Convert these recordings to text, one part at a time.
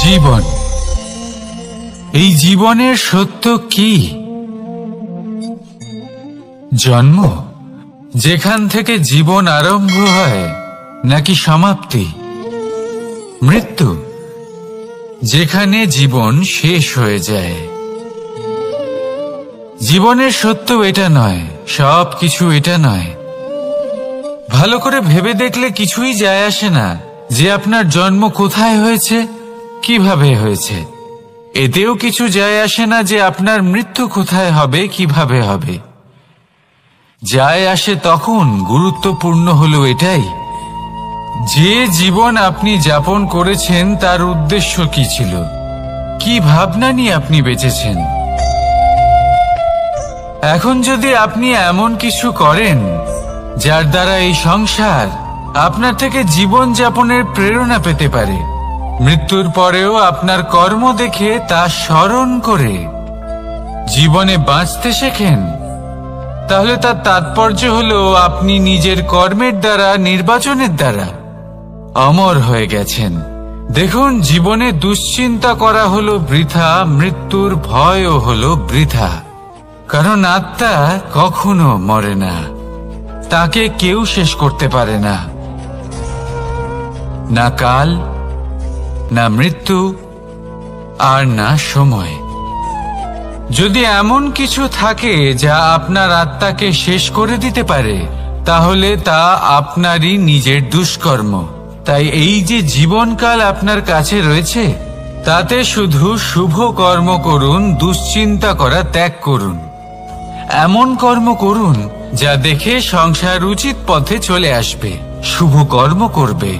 জীবন, এই জীবনের সত্য কি? জন্ম, যেখান থেকে জীবন আরম্ভ হয়, নাকি সমাপ্তি? মৃত্যু, যেখানে জীবন শেষ হয়ে যায়। জীবনের সত্য এটা নয়, সব কিছু এটা নয়। ভালো করে ভেবে দেখলে কিছুই যায় আসে না যে আপনার জন্ম কোথায় হয়েছে, কিভাবে হয়েছে। এতেও কিছু যায় আসে না যে আপনার মৃত্যু কোথায় হবে, কিভাবে হবে। যায় আসে তখন, গুরুত্বপূর্ণ হলো এটাই যে জীবন আপনি যাপন করেছেন তার উদ্দেশ্য কি ছিল, কি ভাবনা নিয়ে আপনি বেঁচেছেন। এখন যদি আপনি এমন কিছু করেন যার দ্বারা এই সংসার আপনার থেকে জীবন যাপনের প্রেরণা পেতে পারে, মৃত্যুর পরেও আপনার কর্ম দেখে তা স্মরণ করে জীবনে বাঁচতে শেখেন, তাহলে তার তাৎপর্য হলো আপনি নিজের কর্মের দ্বারা, নির্বাচনের দ্বারা অমর হয়ে গেছেন। দেখুন, জীবনে দুশ্চিন্তা করা হলো বৃথা, মৃত্যুর ভয়ও হলো বৃথা। কারণ আত্মা কখনো মরে না, তাকে কেউ শেষ করতে পারে না। না কাল, না মৃত্যু, আর না সময়। যদি এমন কিছু থাকে যা আপনার আত্মাকে শেষ করে দিতে পারে, তাহলে তা আপনারই নিজের দুষ্কর্ম। তাই এই যে জীবনকাল আপনার কাছে রয়েছে, তাতে শুধু শুভ কর্ম করুন, দুশ্চিন্তা করা ত্যাগ করুন। এমন কর্ম করুন যা দেখে সংসার উচিত পথে চলে আসবে, শুভ কর্ম করবে।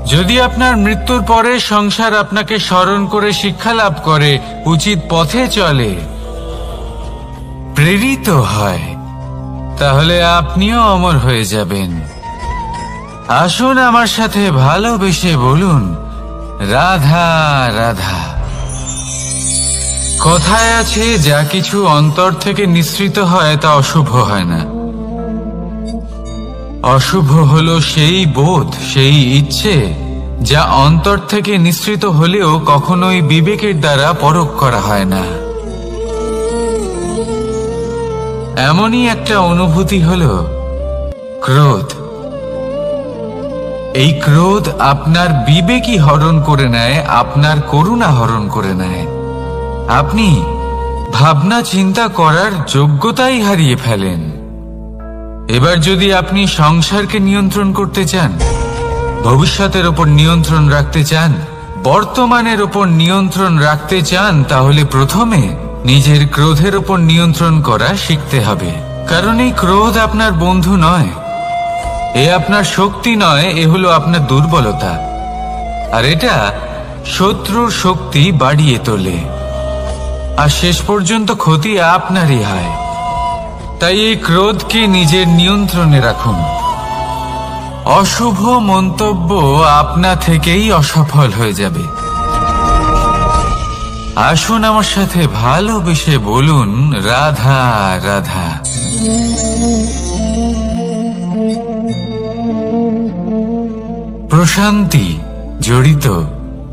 যদি আপনার মৃত্যুর পরে সংসার আপনাকে স্মরণ করে শিক্ষা লাভ করে, উচিত পথে চলে, প্রেরিত হয়, তাহলে আপনিও অমর হয়ে যাবেন। আসুন আমার সাথে ভালোবেসে বলুন, রাধা রাধা। কথায় আছে, যা কিছু অন্তর থেকে নিঃসৃত হয় তা অশুভ হয় না। অশুভ হলো সেই বোধ, সেই ইচ্ছে যা অন্তর থেকে নিঃসৃত হলেও কখনোই বিবেকের দ্বারা পরখ করা হয় না। এমনই একটা অনুভূতি হলো ক্রোধ। এই ক্রোধ আপনার বিবেকই হরণ করে নেয়, আপনার করুণা হরণ করে নেয়। আপনি ভাবনা চিন্তা করার যোগ্যতাই হারিয়ে ফেলেন। এবার যদি আপনি সংসারকে নিয়ন্ত্রণ করতে চান, ভবিষ্যতের ওপর নিয়ন্ত্রণ রাখতে চান, বর্তমানের ওপর নিয়ন্ত্রণ রাখতে চান, তাহলে প্রথমে নিজের ক্রোধের ওপর নিয়ন্ত্রণ করা শিখতে হবে। কারণ এই ক্রোধ আপনার বন্ধু নয়, এ আপনার শক্তি নয়, এ হলো আপনার দুর্বলতা। আর এটা শত্রুর শক্তি বাড়িয়ে তোলে, আর শেষ পর্যন্ত ক্ষতি আপনারই হয়। তাই এই ক্রোধকে নিজের নিয়ন্ত্রণে রাখুন। অশুভ মন্তব্য আপনা থেকেই অসফল হয়ে যাবে। আসুন আমার সাথে ভালোবেসে বলুন, রাধা রাধা। প্রশান্তি জড়িত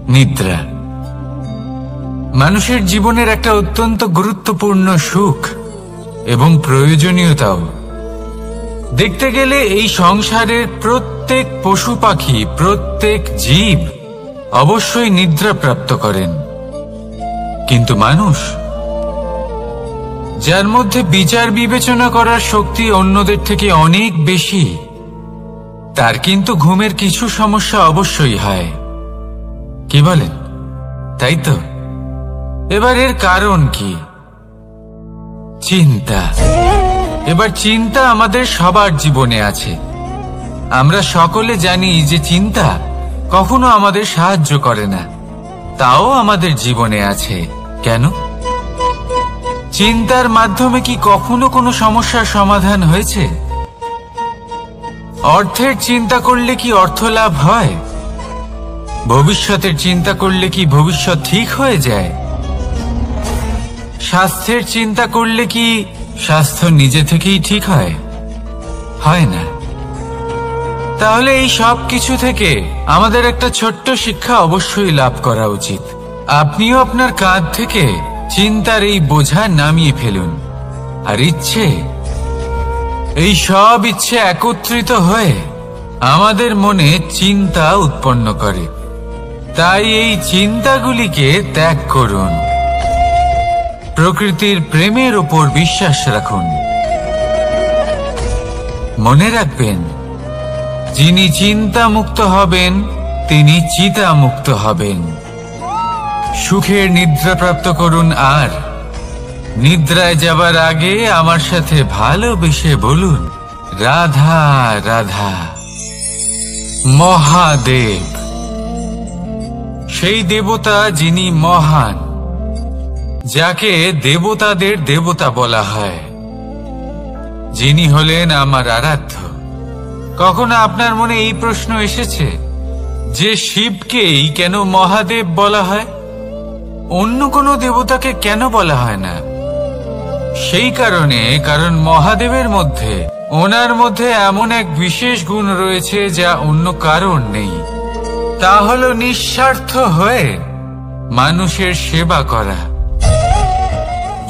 নিদ্রা মানুষের জীবনের একটা অত্যন্ত গুরুত্বপূর্ণ সুখ এবং প্রয়োজনীয়তাও। দেখতে গেলে এই সংসারের প্রত্যেক পশু পাখি, প্রত্যেক জীব অবশ্যই নিদ্রা প্রাপ্ত করেন। কিন্তু মানুষ, যার মধ্যে বিচার বিবেচনা করার শক্তি অন্যদের থেকে অনেক বেশি, তার কিন্তু ঘুমের কিছু সমস্যা অবশ্যই হয়। কি বলেন? তাই তো। এবার এর কারণ কি? চিন্তা। এবার চিন্তা আমাদের সবার জীবনে আছে। আমরা সকলে জানি যে চিন্তা কখনো আমাদের সাহায্য করে না, তাও আমাদের জীবনে আছে। কেন? চিন্তার মাধ্যমে কি কখনো কোনো সমস্যার সমাধান হয়েছে? অর্থের চিন্তা করলে কি অর্থ লাভ হয়? ভবিষ্যতের চিন্তা করলে কি ভবিষ্যৎ ঠিক হয়ে যায়? স্বাস্থ্যের চিন্তা করলে কি স্বাস্থ্য নিজে থেকেই ঠিক হয়? হয় না। তাহলে এই সব কিছু থেকে আমাদের একটা ছোট্ট শিক্ষা অবশ্যই লাভ করা উচিত। আপনিও আপনার কাঁধ থেকে চিন্তার এই বোঝা নামিয়ে ফেলুন। আর এই সব ইচ্ছে একত্রিত হয়ে আমাদের মনে চিন্তা উৎপন্ন করে। তাই এই চিন্তাগুলিকে ত্যাগ করুন। প্রকৃতির প্রেমের ওপর বিশ্বাস রাখুন। মনে রাখবেন, যিনি চিন্তা মুক্ত হবেন তিনি চিতা মুক্ত হবেন। সুখের নিদ্রা প্রাপ্ত করুন, আর নিদ্রায় যাবার আগে আমার সাথে ভালোবেসে বলুন, রাধা রাধা। মহাদেব সেই দেবতা যিনি মহান, যাকে দেবতাদের দেবতা বলা হয়, যিনি হলেন আমার আরাধ্য। কখনো আপনার মনে এই প্রশ্ন এসেছে যে শিবকেই কেন মহাদেব বলা হয়, অন্য কোনো দেবতাকে কেন বলা হয় না? সেই কারণ মহাদেবের মধ্যে, ওনার মধ্যে এমন এক বিশেষ গুণ রয়েছে যা অন্য কারণ নেই। তা হলো নিঃস্বার্থ হয়ে মানুষের সেবা করা।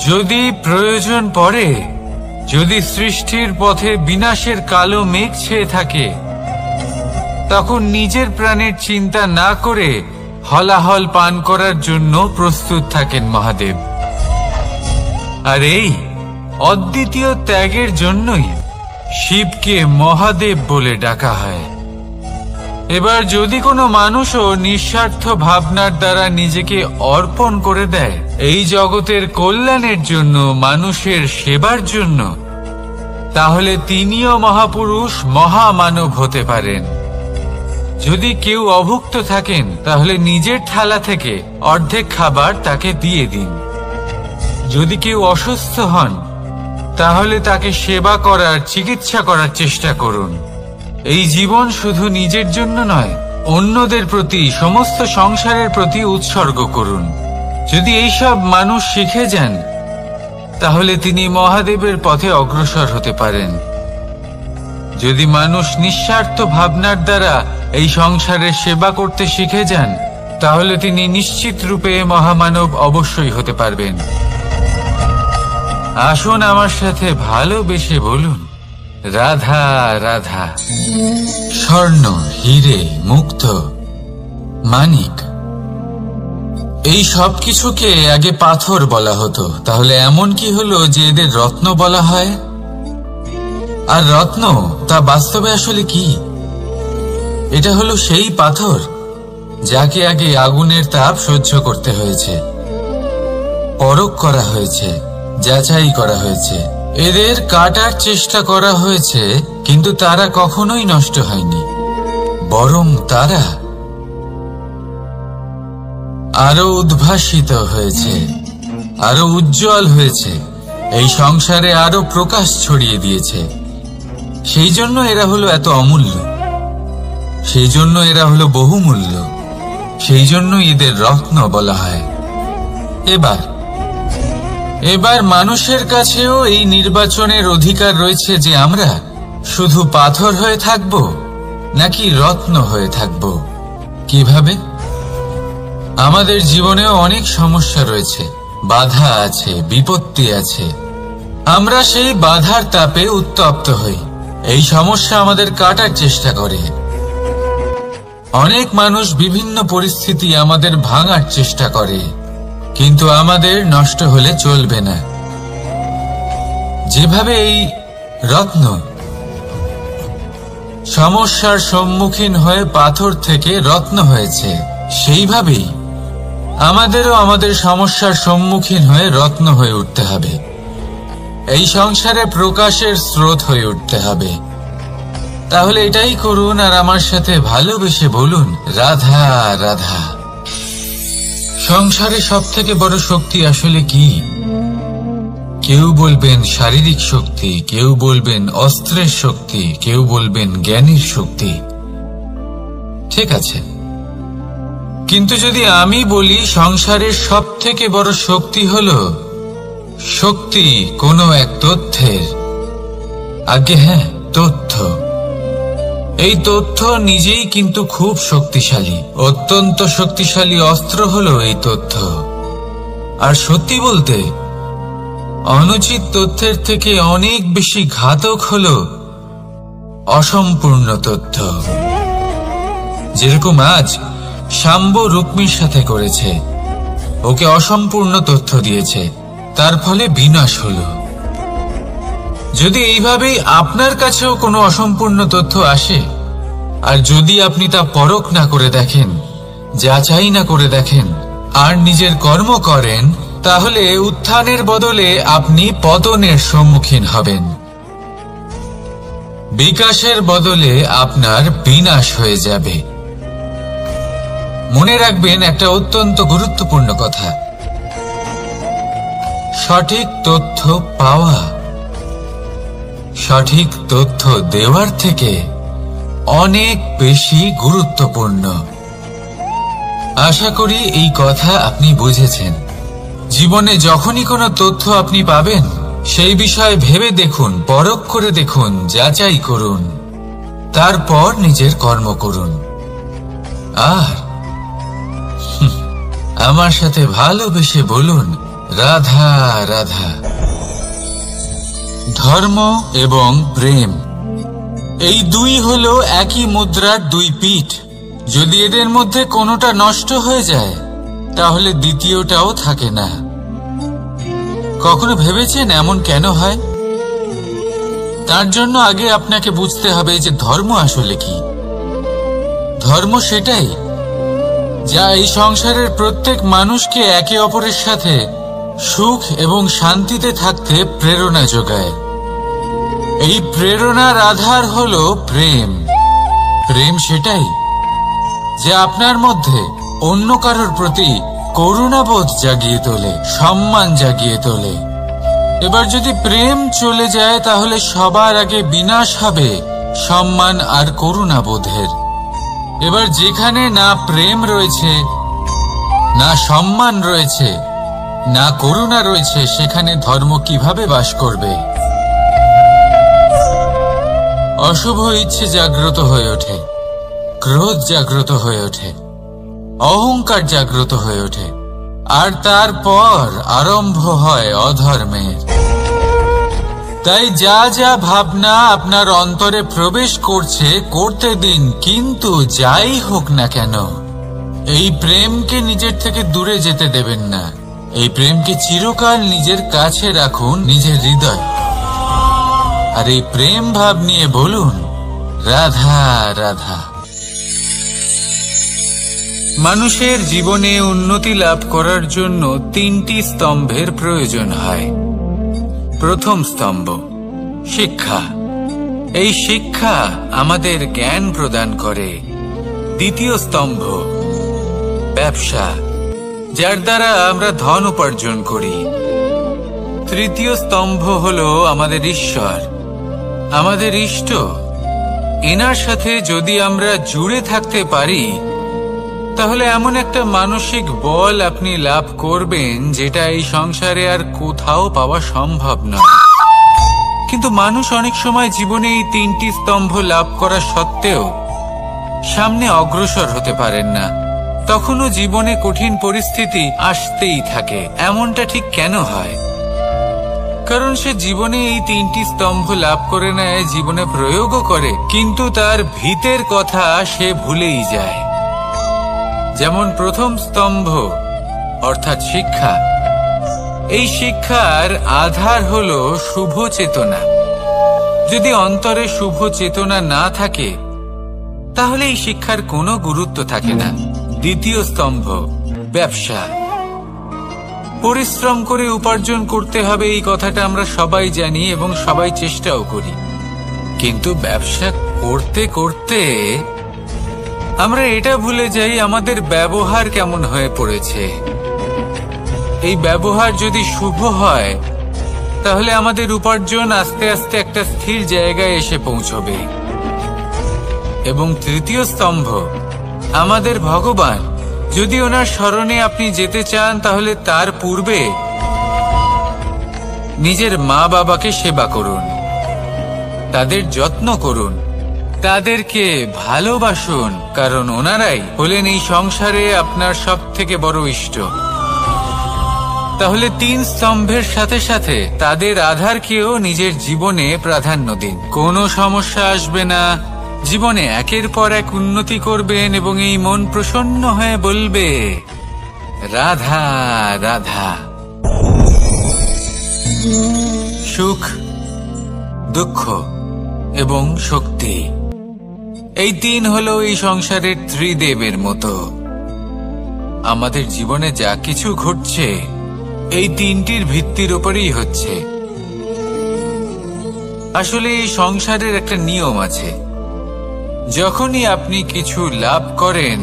যদি প্রয়োজন পড়ে, যদি সৃষ্টির পথে বিনাশের কালো মেঘ ছেয়ে থাকে, তখন নিজের প্রাণের চিন্তা না করে হলাহল পান করার জন্য প্রস্তুত থাকেন মহাদেব। আর এই অদ্বিতীয় ত্যাগের জন্যই শিবকে মহাদেব বলে ডাকা হয়। এবার যদি কোনো মানুষও নিঃস্বার্থ ভাবনার দ্বারা নিজেকে অর্পণ করে দেয় এই জগতের কল্যাণের জন্য, মানুষের সেবার জন্য, তাহলে তিনিও মহাপুরুষ, মহামানব হতে পারেন। যদি কেউ অভুক্ত থাকেন, তাহলে নিজের থালা থেকে অর্ধেক খাবার তাকে দিয়ে দিন। যদি কেউ অসুস্থ হন, তাহলে তাকে সেবা করার, চিকিৎসা করার চেষ্টা করুন। এই জীবন শুধু নিজের জন্য নয়, অন্যদের প্রতি, সমস্ত সংসারের প্রতি উৎসর্গ করুন। যদি এইসব মানুষ শিখে যান, তাহলে তিনি মহাদেবের পথে অগ্রসর হতে পারেন। যদি মানুষ নিঃস্বার্থ ভাবনার দ্বারা এই সংসারের সেবা করতে শিখে যান, তাহলে তিনি নিশ্চিত রূপে মহামানব অবশ্যই হতে পারবেন। আসুন আমার সাথে ভালোবেসে বলুন, রাধা রাধা। স্বর্ণ, হীরে, মুক্ত, মানিক, এই সব কিছুকে আগে পাথর বলা হতো। তাহলে এমন কি হলো যে এদের রত্ন বলা হয়? আর রত্ন তা বাস্তবে আসলে কি? এটা হলো সেই পাথর যাকে আগে আগুনের তাপ সহ্য করতে হয়েছে, পরখ করা হয়েছে, যাচাই করা হয়েছে, এদের কাটার চেষ্টা করা হয়েছে, কিন্তু তারা কখনোই নষ্ট হয়নি, বরং তারা আরো উদ্ভাসিত হয়েছে, আরো উজ্জ্বল হয়েছে, এই সংসারে আরো প্রকাশ ছড়িয়ে দিয়েছে। সেই জন্য এরা হলো এত অমূল্য, সেই জন্য এরা হলো বহুমূল্য, সেই জন্য এদের রত্ন বলা হয়। এবার মানুষের কাছেও এই নির্বাচনের অধিকার রয়েছে যে আমরা শুধু পাথর হয়ে থাকব নাকি রত্ন হয়ে থাকব। কিভাবে? আমাদের জীবনেও অনেক সমস্যা রয়েছে, বাধা আছে, বিপত্তি আছে। আমরা সেই বাধার তাপে উত্তপ্ত হই, এই সমস্যা আমাদের কাটার চেষ্টা করে। অনেক মানুষ বিভিন্ন পরিস্থিতি আমাদের ভাঙার চেষ্টা করে, কিন্তু আমাদের নষ্ট হলে চলবে না। যেভাবে এই রত্ন সমস্যার সম্মুখীন হয়ে পাথর থেকে রত্ন হয়েছে, সেইভাবেই আমাদেরও আমাদের সমস্যার সম্মুখীন হয়ে রত্ন হয়ে উঠতে হবে। এই সংসারে প্রকাশের স্রোত হয়ে উঠতে হবে। তাহলে এটাই করুন, আর আমার সাথে ভালোবেসে বলুন, রাধা রাধা। সংসারে সব থেকে বড় শক্তি আসলে কি? কেউ বলবেন শারীরিক শক্তি, কেউ বলবেন অস্ত্রের শক্তি, কেউ বলবেন জ্ঞানের শক্তি। ঠিক আছে, কিন্তু যদি আমি বলি সংসারের সব থেকে বড় শক্তি হলো শক্তি কোনো এক তথ্যের, আগে হ্যাঁ, তথ্য। এই তথ্য নিজেই কিন্তু খুব শক্তিশালী, অত্যন্ত শক্তিশালী অস্ত্র হলো এই তথ্য। আর সত্যি বলতে অনুচিত তথ্যের থেকে অনেক বেশি ঘাতক হলো অসম্পূর্ণ তথ্য। যেরকম আজ শাম্ব রুক্মির সাথে করেছে, ওকে অসম্পূর্ণ তথ্য দিয়েছে, তার ফলে বিনাশ হলো। যদি এইভাবেই আপনার কাছেও কোনো অসম্পূর্ণ তথ্য আসে, আর যদি আপনি তা পরখ না করে দেখেন, যাচাই না করে দেখেন, আর নিজের কর্ম করেন, তাহলে উত্থানের বদলে আপনি পতনের সম্মুখীন হবেন। বিকাশের বদলে আপনার বিনাশ হয়ে যাবে। মনে রাখবেন একটা অত্যন্ত গুরুত্বপূর্ণ কথা, সঠিক তথ্য পাওয়া সঠিক তথ্য দেওয়ার থেকে অনেক বেশি গুরুত্বপূর্ণ। আশা করি এই কথা আপনি বুঝেছেন। জীবনে যখনই কোনো তথ্য আপনি পাবেন, সেই বিষয়ে ভেবে দেখুন, পরখ করে দেখুন, যাচাই করুন, তারপর নিজের কর্ম করুন। আর আমার সাথে ভালোবেসে বলুন, রাধা রাধা। ধর্ম এবং প্রেম, এই দুই হলো একই মুদ্রার দুই পিঠ। যদি এদের মধ্যে কোনোটা নষ্ট হয়ে যায়, তাহলে দ্বিতীয়টাও থাকে না। কখনো ভেবেছেন এমন কেন হয়? তার জন্য আগে আপনাকে বুঝতে হবে যে ধর্ম আসলে কি। ধর্ম সেটাই যা এই সংসারের প্রত্যেক মানুষকে একে অপরের সাথে সুখ এবং শান্তিতে থাকতে প্রেরণা যোগায়। এই প্রেরণার আধার হলো প্রেম। প্রেম সেটাই যা আপনার মধ্যে অন্য কারোর প্রতি করুণাবোধ জাগিয়ে তোলে, সম্মান জাগিয়ে তোলে। এবার যদি প্রেম চলে যায়, তাহলে সবার আগে বিনাশ হবে সম্মান আর করুণাবোধের। এবার যেখানে না প্রেম রয়েছে, না সম্মান রয়েছে, না করুণা রয়েছে, সেখানে ধর্ম কিভাবে বাস করবে? অশুভ ইচ্ছে জাগ্রত হয়ে ওঠে, ক্রোধ জাগ্রত হয়ে ওঠে, অহংকার জাগ্রত হয়ে ওঠে, আর তারপর আরম্ভ হয় অধর্মের। তাই যা যা ভাবনা আপনার অন্তরে প্রবেশ করছে, করতে দিন, কিন্তু যাই হোক না কেন, এই প্রেমকে নিজের থেকে দূরে যেতে দেবেন না। এই প্রেমকে চিরকাল নিজের কাছে রাখুন, নিজের হৃদয়। আর এই প্রেম ভাব নিয়ে বলুন, রাধা রাধা। মানুষের জীবনে উন্নতি লাভ করার জন্য তিনটি স্তম্ভের প্রয়োজন হয়। প্রথম স্তম্ভ শিক্ষা। এই শিক্ষা আমাদের জ্ঞান প্রদান করে। দ্বিতীয় স্তম্ভ ব্যবসা, যার দ্বারা আমরা ধন উপার্জন করি। তৃতীয় স্তম্ভ হলো আমাদের ঈশ্বর, আমাদের ইষ্ট। এনার সাথে যদি আমরা জুড়ে থাকতে পারি, তাহলে এমন একটা মানসিক বল আপনি লাভ করবেন যেটা এই সংসারে আর কোথাও পাওয়া সম্ভব নয়। কিন্তু মানুষ অনেক সময় জীবনে এই তিনটি স্তম্ভ লাভ করা সত্ত্বেও সামনে অগ্রসর হতে পারেন না। তখনও জীবনে কঠিন পরিস্থিতি আসতেই থাকে। এমনটা ঠিক কেন হয়? কারণ সে জীবনে এই তিনটি স্তম্ভ লাভ করে নেয়, জীবনে প্রয়োগও করে, কিন্তু তার ভিতের কথা সে ভুলেই যায়। যেমন প্রথম স্তম্ভ অর্থাৎ শিক্ষা। এই শিক্ষার আধার হলো শুভ চেতনা। যদি অন্তরে শুভ চেতনা না থাকে, তাহলে এই শিক্ষার কোনো গুরুত্ব থাকে না। দ্বিতীয় স্তম্ভ ব্যবসা। পরিশ্রম করে উপার্জন করতে হবে, এই কথাটা আমরা সবাই জানি এবং সবাই চেষ্টাও করি। কিন্তু ব্যবসা করতে করতে আমরা এটা ভুলে যাই আমাদের ব্যবহার কেমন হয়ে পড়েছে। এই ব্যবহার যদি শুভ হয়, তাহলে আমাদের উপার্জন আস্তে আস্তে একটা স্থির জায়গায় এসে পৌঁছবে। এবং তৃতীয় স্তম্ভ আমাদের ভগবান। যদি ওনার শরণে আপনি যেতে চান, তাহলে তার পূর্বে নিজের মা বাবাকে সেবা করুন, তাদের যত্ন করুন, তাদেরকে ভালোবাসুন, কারণ ওনারাই হলেন এই সংসারে আপনার সব থেকে বড় ইষ্ট। তাহলে 3 স্তম্ভের সাথে সাথে তাদের আধারকেও নিজের জীবনে প্রাধান্য দিন। কোনো সমস্যা আসবে না, জীবনে একের পর এক উন্নতি করবেন এবং এই মন প্রসন্ন হয়ে বলবে রাধা রাধা। সুখ, দুঃখ এবং শক্তি, এই 3 হলো এই সংসারের ত্রিদেবের মতো। আমাদের জীবনে যা কিছু ঘটছে এই 3টির ভিত্তির উপরেই হচ্ছে। আসলে এই সংসারের একটা নিয়ম আছে, যখনই আপনি কিছু লাভ করেন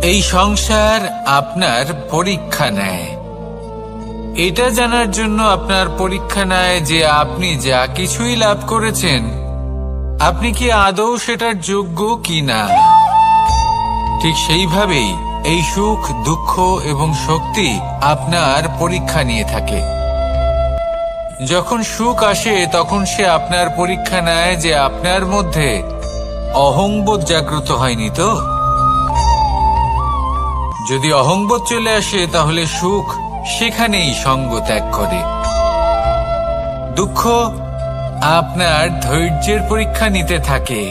এই সংসার আপনার পরীক্ষা নেয়। এটা জানার জন্য আপনার পরীক্ষা নেয় যে আপনি যা কিছুই লাভ করেছেন আপনি কি আদৌ সেটার যোগ্য কিনা। ঠিক সেইভাবেই এই সুখ, দুঃখ এবং শক্তি আপনার পরীক্ষা নিয়ে থাকে। যখন সুখ আসে তখন সে আপনার পরীক্ষা নেয় যে আপনার মধ্যে অহংবোধ জাগ্রত হয়নি তো। যদি অহংবোধ চলে আসে তাহলে সুখ সেখানেই সঙ্গ ত্যাগ করে। দুঃখ আপনার ধৈর্যের পরীক্ষা নিতে থাকে,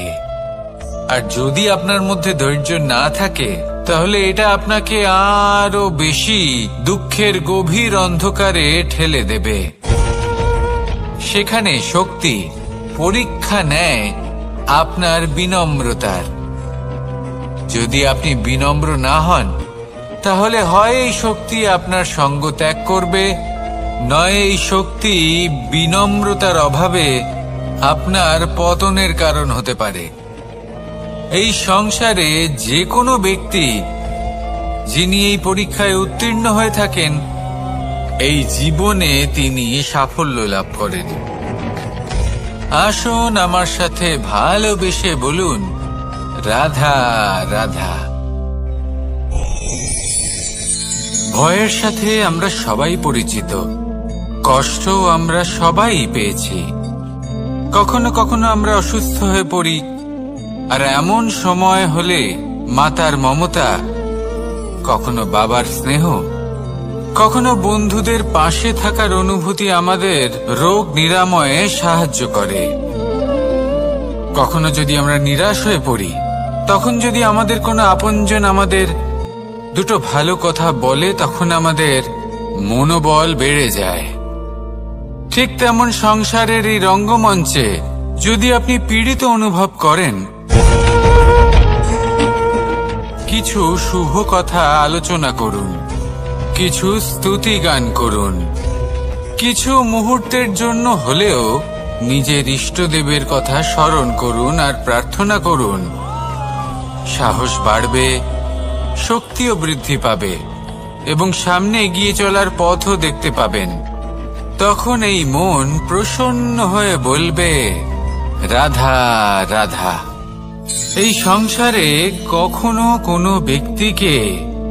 আর যদি আপনার মধ্যে ধৈর্য না থাকে তাহলে এটা আপনাকে আরো বেশি দুঃখের গভীর অন্ধকারে ঠেলে দেবে। সেখানে শক্তি পরীক্ষা নেয় আপনার বিনম্রতার। যদি আপনি বিনম্র না হন তাহলে হয় এই শক্তি আপনার সঙ্গ ত্যাগ করবে, নয় এই শক্তি বিনম্রতার অভাবে আপনার পতনের কারণ হতে পারে। এই সংসারে যে কোনো ব্যক্তি যিনি এই পরীক্ষায় উত্তীর্ণ হয়ে থাকেন এই জীবনে তিনি সাফল্য লাভ করেন। আসুন আমার সাথে ভালোবেসে বলুন রাধা রাধা। ভয়ের সাথে আমরা সবাই পরিচিত, কষ্ট আমরা সবাই পেয়েছি। কখনো কখনো আমরা অসুস্থ হয়ে পড়ি, আর এমন সময় হলে মাতার মমতা, কখনো বাবার স্নেহ, কখনো বন্ধুদের পাশে থাকার অনুভূতি আমাদের রোগ নিরাময়ে সাহায্য করে। কখনো যদি আমরা নিরাশ হয়ে পড়ি, তখন যদি আমাদের কোনো আপনজন আমাদের দুটো ভালো কথা বলে তখন আমাদের মনোবল বেড়ে যায়। ঠিক তেমন সংসারের এই রঙ্গমঞ্চে যদি আপনি পীড়িত অনুভব করেন, কিছু শুভ কথা আলোচনা করুন, কিছু স্তুতি গান করুন, কিছু মুহূর্তের জন্য হলেও নিজের ইষ্টদেবের কথা স্মরণ করুন আর প্রার্থনা করুন। সাহস বাড়বে, শক্তিও বৃদ্ধি পাবে এবং সামনে এগিয়ে চলার পথও দেখতে পাবেন। তখন এই মন প্রসন্ন হয়ে বলবে রাধা রাধা। এই সংসারে কখনো কোনো ব্যক্তিকে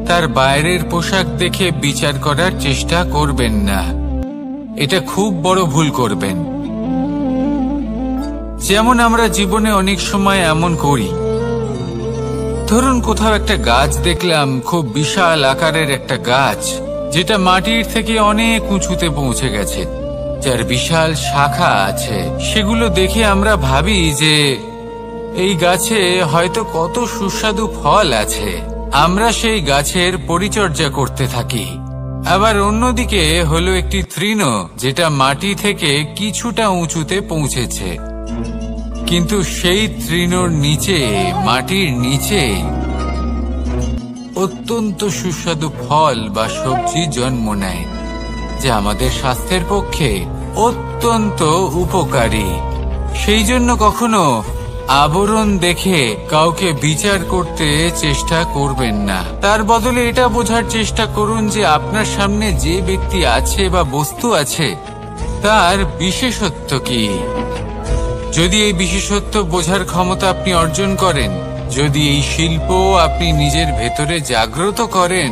তার বাইরের পোশাক দেখে বিচার করার চেষ্টা করবেন না, এটা খুব বড় ভুল করবেন। যেমন আমরা জীবনে অনেক সময় এমন করি, ধরুন কোথাও একটা গাছ দেখলাম, খুব বিশাল আকারের একটা গাছ যেটা মাটির থেকে অনেক উঁচুতে পৌঁছে গেছে, যার বিশাল শাখা আছে। সেগুলো দেখে আমরা ভাবি যে এই গাছে হয়তো কত সুস্বাদু ফল আছে, আমরা সেই গাছের পরিচর্যা করতে থাকি। আবার অন্যদিকে হলো একটি তৃণ যেটা মাটি থেকে কিছুটা উঁচুতে পৌঁছেছে, কিন্তু সেই তৃণর নিচে, মাটির নিচে অত্যন্ত সুস্বাদু ফল বা সবজি জন্ম নেয়, যা আমাদের স্বাস্থ্যের পক্ষে অত্যন্ত উপকারী। সেই জন্য কখনো আবরণ দেখে কাউকে বিচার করতে চেষ্টা করবেন না। তার বদলে এটা বোঝার চেষ্টা করুন যে আপনার সামনে যে ব্যক্তি আছে বা বস্তু আছে তার বিশেষত্ব কি। যদি এই বিশেষত্ব বোঝার ক্ষমতা আপনি অর্জন করেন, যদি এই শিল্প আপনি নিজের ভেতরে জাগ্রত করেন,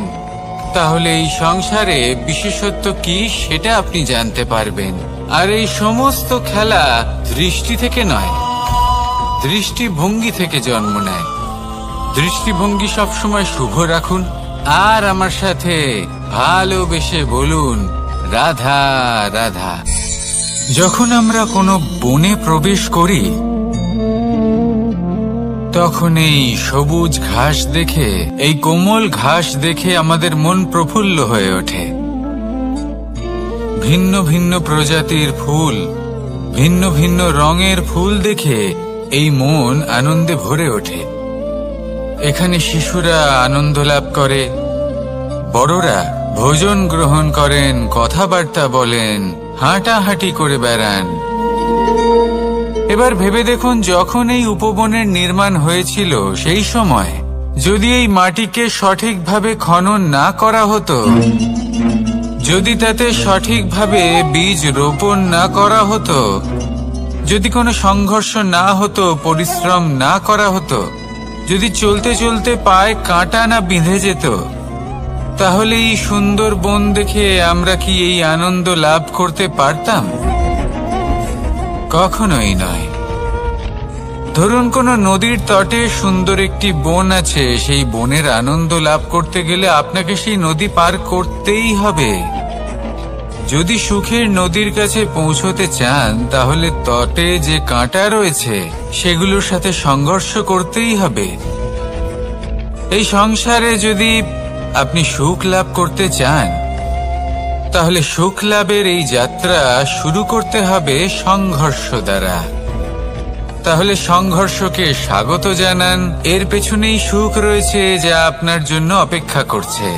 তাহলে এই সংসারে বিশেষত্ব কি সেটা আপনি জানতে পারবেন। আর এই সমস্ত খেলা দৃষ্টি থেকে নয়, দৃষ্টিভঙ্গি থেকে জন্ম নেয়। দৃষ্টিভঙ্গি সবসময় শুভ রাখুন আর আমার সাথে ভালোবেসে বলুন রাধা রাধা। যখন আমরা কোনো বনে প্রবেশ করি তখন এই সবুজ ঘাস দেখে, এই কোমল ঘাস দেখে আমাদের মন প্রফুল্ল হয়ে ওঠে। ভিন্ন ভিন্ন প্রজাতির ফুল, ভিন্ন ভিন্ন রঙের ফুল দেখে এই মন আনন্দে ভরে ওঠে। এখানে শিশুরা আনন্দ লাভ করে, বড়রা ভোজন গ্রহণ করেন, কথাবার্তা বলেন, হাঁটাহাঁটি করে বেড়ান। এবার ভেবে দেখুন, যখন এই উপবনের নির্মাণ হয়েছিল সেই সময় যদি এই মাটিকে সঠিকভাবে খনন না করা হতো, যদি তাতে সঠিকভাবে বীজ রোপণ না করা হতো, যদি কোনো সংঘর্ষ না হতো, পরিশ্রম না করা হতো, যদি চলতে চলতে পায়ে কাঁটা না বিঁধে যেত, তাহলে এই সুন্দর বন দেখে আমরা কি এই আনন্দ লাভ করতে পারতাম? কখনোই নয়। ধরুন কোনো নদীর তটে সুন্দর একটি বন আছে, সেই বনের আনন্দ লাভ করতে গেলে আপনাকে সেই নদী পার করতেই হবে। যদি সুখের নদীর কাছে পৌঁছতে চান তাহলে তটে যে কাঁটা রয়েছে সেগুলোর সাথে সংঘর্ষ করতেই হবে। এই সংসারে যদি আপনি সুখ লাভ করতে চান তাহলে সুখ লাভের এই যাত্রা শুরু করতে হবে সংঘর্ষ দ্বারা। তাহলে সংঘর্ষকে স্বাগত জানান, এর পেছনেই সুখ রয়েছে যা আপনার জন্য অপেক্ষা করছে।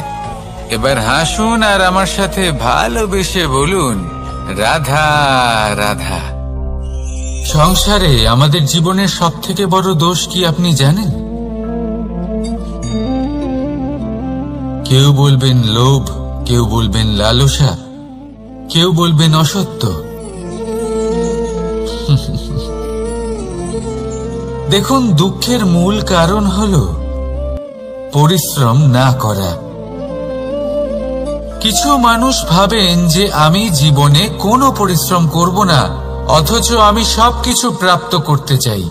এবার হাসুন আর আমার সাথে ভালোবেসে বলুন রাধা রাধা। সংসারে আমাদের জীবনের সবথেকে বড় দোষ কি আপনি জানেন? কেউ বলবেন লোভ, কেউ বলবেন লালসা, কেউ বলবেন অসত্য। দেখুন, দুঃখের মূল কারণ হলো পরিশ্রম না করা। কিছু মানুষ ভাবেন যে আমি জীবনে কোনো পরিশ্রম করব না, অথচ আমি সবকিছু প্রাপ্ত করতে চাই।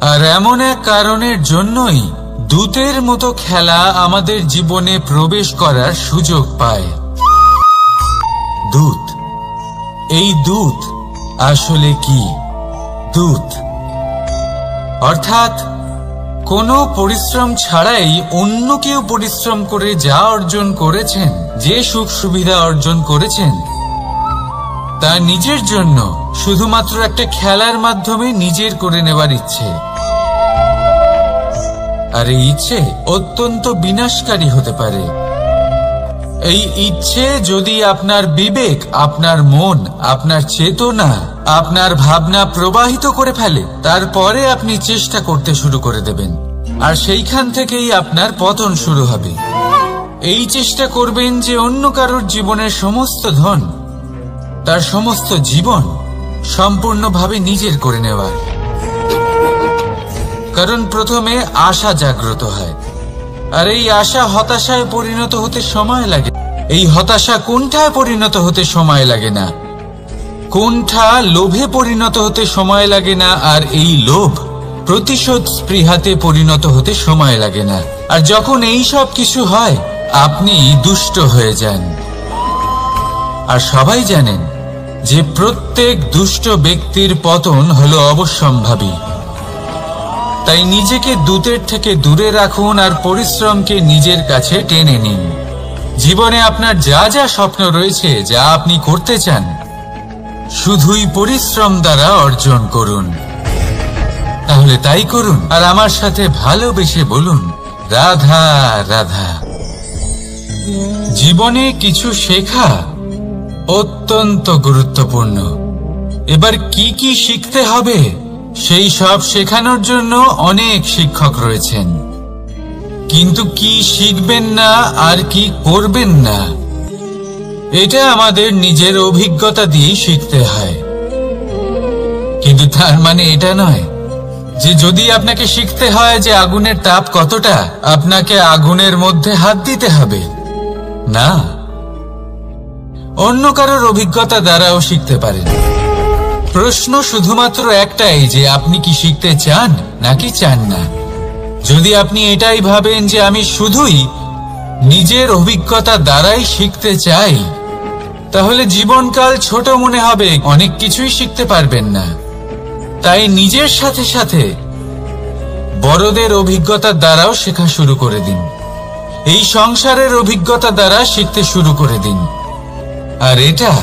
আর এমন এক কারণের জন্যই দূতের মতো খেলা আমাদের জীবনে প্রবেশ করার সুযোগ পায়। দূত, এই দূত আসলে কি? দূত অর্থাৎ কোনো পরিশ্রম ছাড়াই অন্য কেউ পরিশ্রম করে যা অর্জন করেছেন, যে সুখ সুবিধা অর্জন করেছেন, তা নিজের জন্য শুধুমাত্র একটা খেলার মাধ্যমে নিজের করে নেবার ইচ্ছে। আর এই ইচ্ছে অত্যন্ত বিনাশকারী হতে পারে। এই ইচ্ছে যদি আপনার বিবেক, আপনার মন, আপনার চেতনা, আপনার ভাবনা প্রবাহিত করে ফেলে, তারপরে আপনি চেষ্টা করতে শুরু করে দেবেন, আর সেইখান থেকেই আপনার পতন শুরু হবে। এই চেষ্টা করবেন যে অন্য কারোর জীবনের সমস্ত ধন, তার সমস্ত জীবন সম্পূর্ণভাবে নিজের করে নেওয়ার। কারণ প্রথমে আশা জাগ্রত হয়, আর এই আশা হতাশায় পরিণত হতে সময় লাগে। এই হতাশা কুণ্ঠায় পরিণত হতে সময় লাগে না, কুণ্ঠা লোভে পরিণত হতে সময় লাগে না, আর এই লোভ প্রতিশোধ স্পৃহাতে পরিণত হতে সময় লাগে না। আর যখন এই সব কিছু হয়, আপনি দুষ্ট হয়ে যান। আর সবাই জানেন যে প্রত্যেক দুষ্ট ব্যক্তির পতন হলো অবশ্যম্ভাবী। তাই নিজেকে দূতের থেকে দূরে রাখুন আর পরিশ্রমকে নিজের কাছে টেনে নিন। জীবনে আপনার যা যা স্বপ্ন রয়েছে, যা আপনি করতে চান, শুধুই পরিশ্রম দ্বারা অর্জন করুন। তাহলে তাই করুন আর আমার সাথে ভালোবেসে বলুন রাধা রাধা। জীবনে কিছু শেখা অত্যন্ত গুরুত্বপূর্ণ। এবার কি কি শিখতে হবে সেই সব শেখানোর জন্য অনেক শিক্ষক রয়েছেন, কিন্তু কি শিখবেন না আর কি করবেন না, এটা আমাদের নিজের অভিজ্ঞতা দিয়ে শিখতে হয়। কিন্তু তার মানে এটা নয় যে যদি আপনাকে শিখতে হয় যে আগুনের তাপ কতটা, আপনাকে আগুনের মধ্যে হাত দিতে হবে। না, অন্য কারোর অভিজ্ঞতা দ্বারাও শিখতে পারেন। প্রশ্ন শুধুমাত্র একটাই যে আপনি কি শিখতে চান নাকি চান না। যদি আপনি এটাই ভাবেন যে আমি শুধুই নিজের অভিজ্ঞতা দ্বারাই শিখতে চাই, তাহলে জীবনকাল ছোট মনে হবে, অনেক কিছুই শিখতে পারবেন না। তাই নিজের সাথে সাথে বড়দের অভিজ্ঞতার দ্বারাও শেখা শুরু করে দিন। এই সংসারের অভিজ্ঞতা দ্বারা শিখতে শুরু করে দিন। আর এটা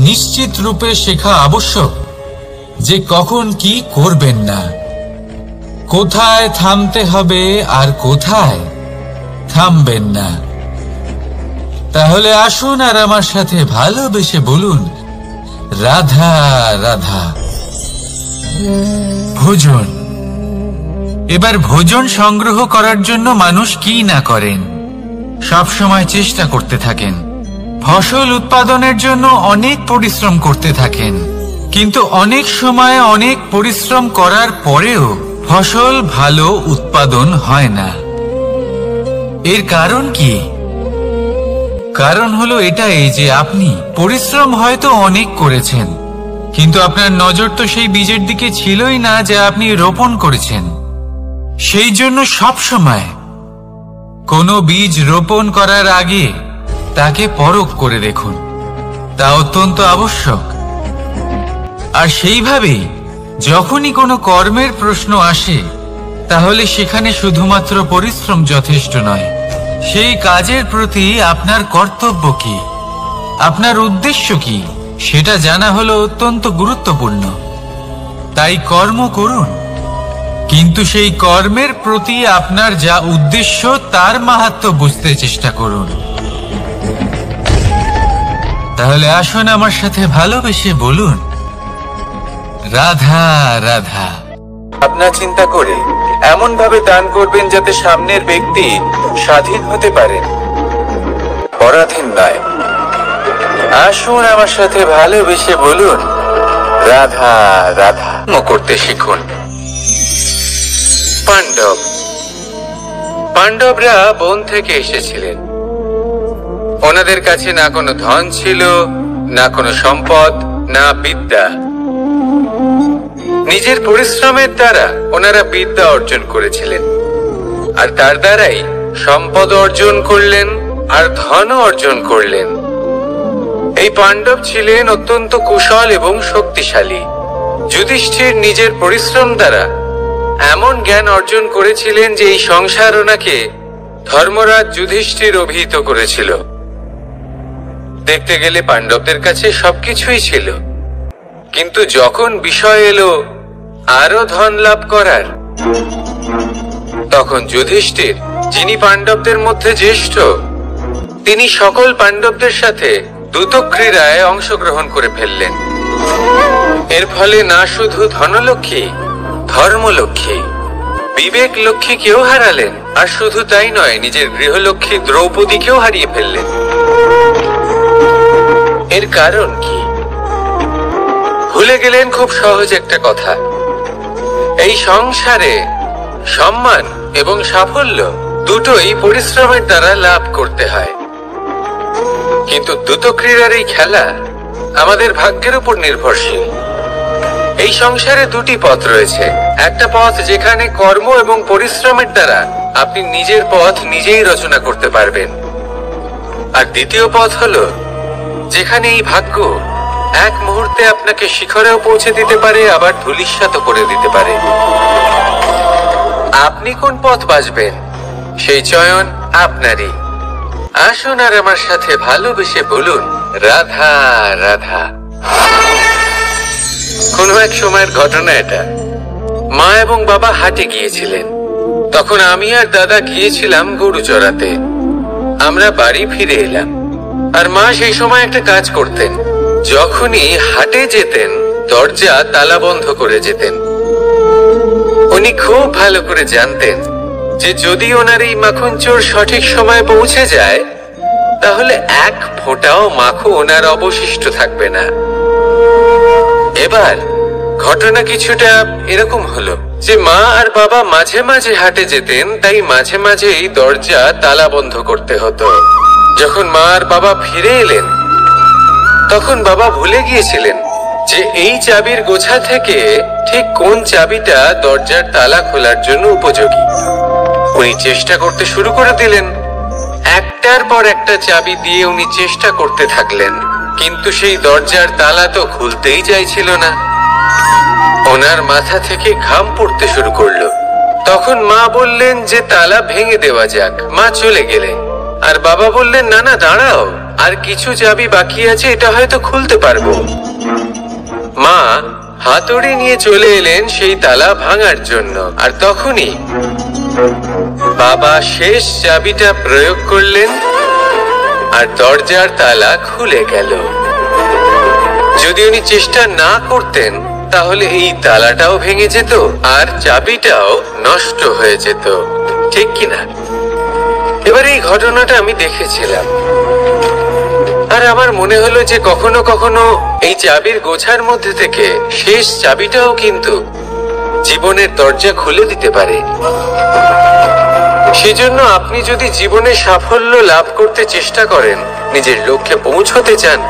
নিশ্চিত রূপে শেখা আবশ্যক যে কখন কি করবেন না, কোথায় থামতে হবে আর কোথায় থামবেন না। তাহলে আসুন আর আমার সাথে ভালোবেসে বলুন, রাধা রাধা। ভোজন। এবার ভোজন সংগ্রহ করার জন্য মানুষ কি না করেন, সব সময় চেষ্টা করতে থাকেন। ফসল উৎপাদনের জন্য অনেক পরিশ্রম করতে থাকেন, কিন্তু অনেক সময় অনেক পরিশ্রম করার পরেও ফসল ভালো উৎপাদন হয় না। এর কারণ কি? কারণ হলো এটাই যে আপনি পরিশ্রম হয়তো অনেক করেছেন, কিন্তু আপনার নজর তো সেই বীজের দিকে ছিলই না যা আপনি রোপণ করেছেন। সেই জন্য সব সময় কোনো বীজ রোপণ করার আগে তাকে পরখ করে দেখুন, তা অত্যন্ত আবশ্যক। আর সেইভাবেই যখনই কোনো কর্মের প্রশ্ন আসে, তাহলে সেখানে শুধুমাত্র পরিশ্রম যথেষ্ট নয়। সেই কাজের প্রতি আপনার কর্তব্য কি, আপনার উদ্দেশ্য কি, সেটা জানা হলো অত্যন্ত গুরুত্বপূর্ণ। তাই কর্ম করুন, কিন্তু সেই কর্মের প্রতি আপনার যা উদ্দেশ্য তার মাহাত্ম্য বুঝতে চেষ্টা করুন। তাহলে আসুন আমার সাথে ভালোবেসে বলুন, রাধা রাধা। আপনার চিন্তা করে এমন ভাবে দান করবেন যাতে সামনের ব্যক্তি স্বাধীন হতে পারেন, পরাধীন নয়। আসুন আমার সাথে ভালোবেসে বলুন, রাধা রাধা। করতে শিখুন। পাণ্ডবরা বন থেকে এসেছিলেন। ওনাদের কাছে না কোনো ধন ছিল, না কোনো সম্পদ, না বিদ্যা। নিজের পরিশ্রমের দ্বারা ওনারা বিদ্যা অর্জন করেছিলেন, আর তার দ্বারাই সম্পদ অর্জন করলেন আর ধনও অর্জন করলেন। এই পাণ্ডব ছিলেন অত্যন্ত কুশল এবং শক্তিশালী। যুধিষ্ঠির নিজের পরিশ্রম দ্বারা এমন জ্ঞান অর্জন করেছিলেন যে এই সংসার ওনাকে ধর্মরাজ যুধিষ্ঠির অভিহিত করেছিল। দেখতে গেলে পাণ্ডবদের কাছে সবকিছুই ছিল, কিন্তু যখন বিষয় এলো আরো ধন লাভ করার, তখন যুধিষ্ঠির, যিনি পাণ্ডবদের মধ্যে জ্যেষ্ঠ, তিনি সকল পাণ্ডবদের সাথে দ্রুত ক্রীড়ায় অংশগ্রহণ করে ফেললেন। এর ফলে না শুধু ধনলক্ষ্মী, ধর্মলক্ষ্মী, বিবেক লক্ষ্মীকেও হারালেন, আর শুধু তাই নয়, নিজের গৃহলক্ষ্মী দ্রৌপদীকেও হারিয়ে ফেললেন। এর কারণ কি? ভুলে গেলেন খুব সহজ একটা কথা, এই সংসারে সম্মান এবং সাফল্য দুটোই পরিশ্রমের দ্বারা লাভ করতে হয়। কিন্তু দ্রুত ক্রীড়ার এই খেলা আমাদের ভাগ্যের উপর নির্ভরশীল। এই সংসারে দুটি পথ রয়েছে। একটা পথ যেখানে কর্ম এবং পরিশ্রমের দ্বারা আপনি নিজের পথ নিজেই রচনা করতে পারবেন, আর দ্বিতীয় পথ হলো যেখানে এই ভাগ্য এক মুহূর্তে আপনাকে শিখরেও পৌঁছে দিতে পারে, আবার ধূলিসাৎ করে দিতে পারে। আপনি কোন পথ বাছবেন সেই চয়ন আপনারই। আসুন আর আমার সাথে ভালোবেসে বলুন, রাধা রাধা। কোনো এক সময়ের ঘটনা এটা। মা এবং বাবা হাটে গিয়েছিলেন। তখন আমি আর দাদা গিয়েছিলাম গরু চড়াতে। আমরা বাড়ি ফিরে এলাম, আর মা সেই সময় একটা কাজ করতেন। যখনই হাটে যেতেন দরজা তালা বন্ধ করে যেতেন। উনি খুব ভালো করে জানতেন যে যদি ওনার এই মাখন চোর সঠিক সময়ে পৌঁছে যায়, তাহলে এক ফোঁটাও মাখন ওনার অবশিষ্ট থাকবে না। এবার ঘটনা কিছুটা এরকম হলো যে মা আর বাবা মাঝে মাঝে হাটে যেতেন, তাই মাঝে মাঝে এই দরজা তালা বন্ধ করতে হতো। যখন মা আর বাবা ফিরে এলেন, তখন বাবা ভুলে গিয়েছিলেন যে এই চাবির গোছা থেকে ঠিক কোন চাবিটা দরজার তালা খোলার জন্য উপযোগী। উনি চেষ্টা করতে শুরু করে দিলেন। একটার পর একটা চাবি দিয়ে উনি চেষ্টা করতে থাকলেন, কিন্তু সেই দরজার তালা তো খুলতেই চাইছিল না। ওনার মাথা থেকে ঘাম পড়তে শুরু করলো। তখন মা বললেন যে তালা ভেঙে দেওয়া যাক। মা চলে গেলেন। আর বাবা বললেন, না না দাঁড়াও, আর কিছু চাবি বাকি আছে, এটা হয়তো খুলতে পারবো। মা হাতুড়ি নিয়ে চলে এলেন সেই তালা ভাঙার জন্য। আর তখনই বাবা শেষ চাবিটা প্রয়োগ করলেন আর দরজার তালা খুলে গেল। যদি উনি চেষ্টা না করতেন তাহলে এই তালাটাও ভেঙে যেত আর চাবিটাও নষ্ট হয়ে যেত, ঠিক কিনা? এবার এই ঘটনাটা আমি দেখেছিলাম, আর আমার মনে হলো যে কখনো কখনো এই চাবির গোছার মধ্যে থেকে শেষ চাবিটাও কিন্তু জীবনের দরজা খুলে দিতে পারে। সেজন্য আপনি যদি জীবনে সাফল্য লাভ করতে চেষ্টা করেন, নিজের লক্ষ্যে পৌঁছতে চান,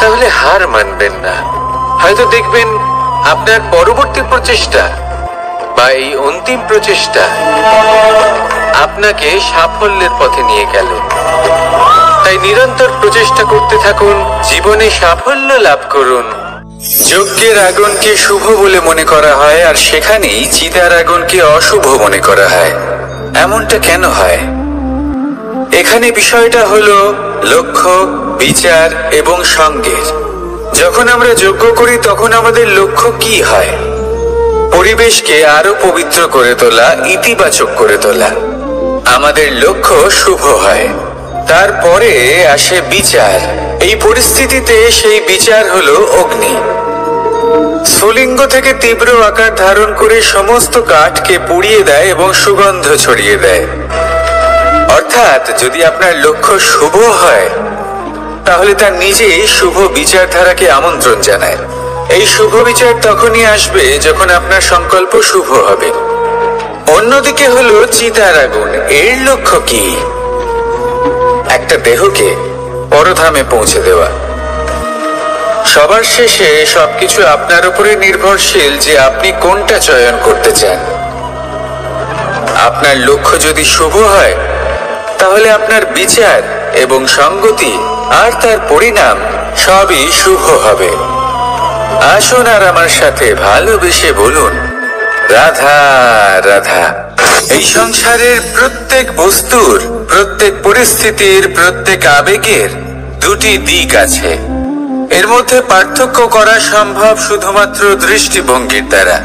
তাহলে হার মানবেন না। হয়তো দেখবেন আপনার পরবর্তী প্রচেষ্টা বা এই অন্তিম প্রচেষ্টা আপনাকে সাফল্যের পথে নিয়ে গেল। তাই নিরন্তর প্রচেষ্টা করতে থাকুন, জীবনে সাফল্য লাভ করুন। যজ্ঞের আগুনকে শুভ বলে মনে করা হয়, আর সেখানেই চিতার আগুনকে অশুভ মনে করা হয়। এমনটা কেন হয়? এখানে বিষয়টা হলো লক্ষ্য, বিচার এবং সঙ্গের। যখন আমরা যজ্ঞ করি তখন আমাদের লক্ষ্য কি হয়? পরিবেশকে আরো পবিত্র করে তোলা, ইতিবাচক করে তোলা। আমাদের লক্ষ্য শুভ হয়। তারপরে আসে বিচার। এই পরিস্থিতিতে সেই বিচার হলো অগ্নি। স্ফুলিঙ্গ থেকে তীব্র আকার ধারণ করে সমস্ত কাঠকে পুড়িয়ে দেয় এবং সুগন্ধ ছড়িয়ে দেয়। অর্থাৎ যদি আপনার লক্ষ্য শুভ হয় তাহলে তার নিজেই শুভ বিচারধারাকে আমন্ত্রণ জানায়। এই শুভ বিচার তখনই আসবে যখন আপনার সংকল্প শুভ হবে। অন্যদিকে হলো চিতার আগুন। এর লক্ষ্য কি? একটা দেহকে পরধামে পৌঁছে দেওয়া। সবার শেষে সবকিছু আপনার উপরে নির্ভরশীল যে আপনি কোনটা চয়ন করতে চান। আপনার লক্ষ্য যদি শুভ হয় তাহলে আপনার বিচার এবং সঙ্গতি আর তার পরিণাম সবই শুভ হবে। আসুন আর আমার সাথে ভালোবেসে বলুন, রাধা রাধা। এই সংসারের প্রত্যেক বস্তুর, প্রত্যেক পরিস্থিতির, প্রত্যেক আবেগের দুটি দিক আছে। এর মধ্যে পার্থক্য করা সম্ভব শুধুমাত্র দৃষ্টিভঙ্গির দ্বারা।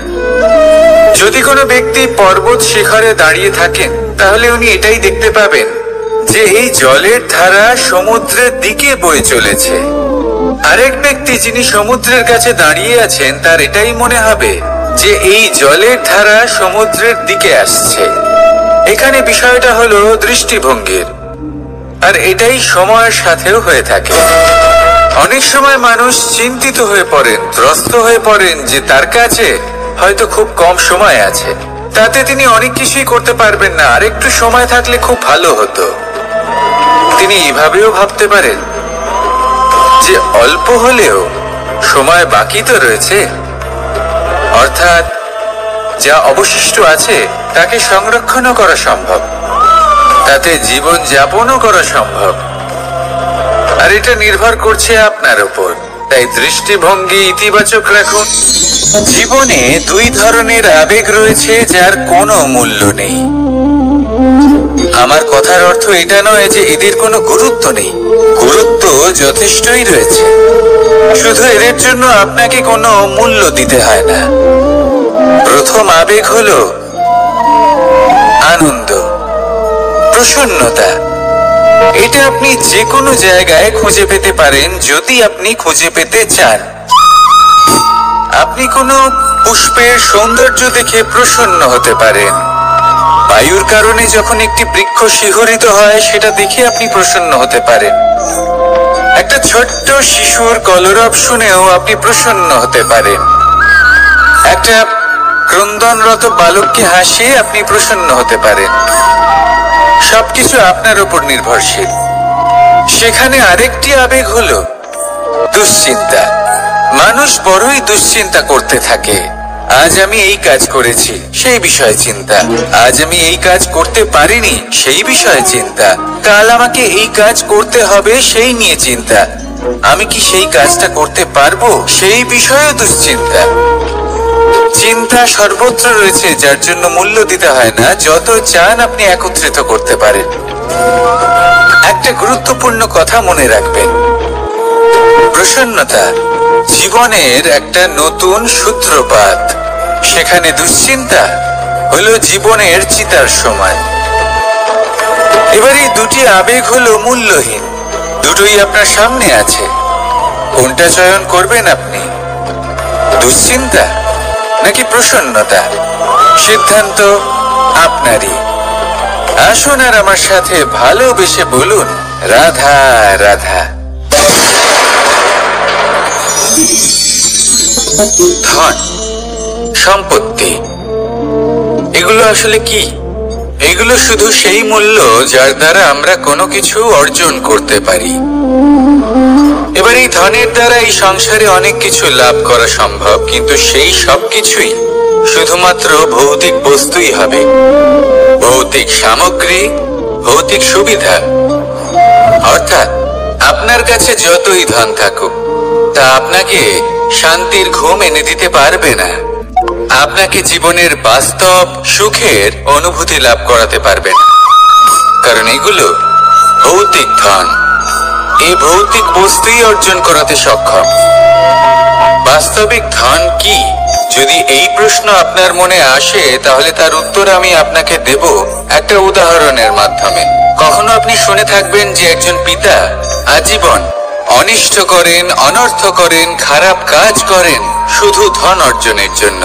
যদি কোনো ব্যক্তি পর্বত শিখরে দাঁড়িয়ে থাকেন তাহলে উনি এটাই দেখতে পাবেন যে এই জলের ধারা সমুদ্রের দিকে বয়ে চলেছে। আরেক ব্যক্তি যিনি সমুদ্রের কাছে দাঁড়িয়ে আছেন তার এটাই মনে হবে যে এই জলের ধারা সমুদ্রের দিকে আসছে। এখানে বিষয়টা হলো দৃষ্টিভঙ্গির, আর এটাই সময়ের সাথেও হয়ে থাকে। অনেক সময় মানুষ চিন্তিত হয়ে পড়েন, ত্রস্ত হয়ে পড়েন যে তার কাছে হয়তো খুব কম সময় আছে, তাতে তিনি অনেক কিছুই করতে পারবেন না, আর একটু সময় থাকলে খুব ভালো হতো। তিনি এভাবেও ভাবতে পারেন যে অল্প হলেও সময় বাকি তো রয়েছে, অর্থাৎ যা অবশিষ্ট আছে তাকে সংরক্ষণও করা সম্ভব, তাতে জীবন যাপনও করা সম্ভব। আর এটা নির্ভর করছে আপনার উপর। তাই দৃষ্টিভঙ্গি ইতিবাচক রাখুন। জীবনে দুই ধরনের আবেগ রয়েছে যার কোনো মূল্য নেই। আমার কথার অর্থ এটা নয় যে এদের কোনো গুরুত্ব নেই, গুরুত্ব যথেষ্টই রয়েছে, শুধু এদের জন্য আপনাকে কোনো মূল্য দিতে হয় না। প্রথম আবেগ হলো আনন্দ, প্রসন্নতা। এটা আপনি যে কোনো জায়গায় খুঁজে পেতে পারেন যদি আপনি খুঁজে পেতে চান। আপনি কোনো পুষ্পের সৌন্দর্য দেখে প্রসন্ন হতে পারেন। বায়ুর কারণে যখন একটি বৃক্ষ শিহরিত হয় সেটা দেখে আপনি প্রসন্ন হতে পারেন। একটা ছোট্ট শিশুর কলরব শুনেও আপনি প্রসন্ন হতে পারেন। একটা ক্রন্দনরত বালককে হাসিয়ে আপনি প্রসন্ন হতে পারেন। সবকিছু আপনার উপর নির্ভরশীল। সেখানে আরেকটি আবেগ হলো দুশ্চিন্তা। মানুষ বড়ই দুশ্চিন্তা করতে থাকে। আজ আমি এই কাজ করেছি, সেই বিষয়ে চিন্তা। আজ আমি এই কাজ করতে পারিনি, সেই বিষয়ে চিন্তা। কাল আমাকে এই কাজ করতে হবে, সেই নিয়ে চিন্তা। আমি কি সেই কাজটা করতে পারবো, সেই বিষয়ে দুশ্চিন্তা। চিন্তা সর্বত্র রয়েছে, যার জন্য মূল্য দিতে হয় না। যত চান আপনি একত্রিত করতে পারেন। একটা গুরুত্বপূর্ণ কথা মনে রাখবেন, প্রসন্নতা জীবনের একটা নতুন সূত্রপাত। সেখানে দুশ্চিন্তা হলো জীবনের চিতার সময়। এবার এই দুটি আবেগ হলো মূল্যহীন, দুটোই আপনার সামনে আছে। কোনটা চয়ন করবেন আপনি, দুশ্চিন্তা নাকি প্রসন্নতা? সিদ্ধান্ত আপনারই। আসুন আর আমার সাথে ভালোবেসে বলুন, রাধা রাধা। ধন, সম্পত্তি, এগুলো আসলে কি? এগুলো শুধু সেই মূল্য যার দ্বারা আমরা কোনো কিছু অর্জন করতে পারি। এবার এই ধনের দ্বারা এই সংসারে অনেক কিছু লাভ করা সম্ভব, কিন্তু সেই সবকিছুই শুধুমাত্র ভৌতিক বস্তুই হবে, ভৌতিক সামগ্রী, ভৌতিক সুবিধা। অর্থাৎ আপনার কাছে যতই ধন থাকুক, তা আপনাকে শান্তির ঘুম এনে দিতে পারবে না, আপনাকে জীবনের বাস্তব সুখের অনুভূতি লাভ করাতে পারবে না। কারণ এগুলো ভৌতিক ধন, এই ভৌতিক বস্তুই অর্জন করাতে সক্ষম। বাস্তবিক ধন কি? যদি এই প্রশ্ন আপনার মনে আসে, তাহলে তার উত্তর আমি আপনাকে দেব একটা উদাহরণের মাধ্যমে। কখনো আপনি শুনে থাকবেন যে একজন পিতা আজীবন অনিষ্ট করেন, অনর্থ করেন, খারাপ কাজ করেন শুধু ধন অর্জনের জন্য।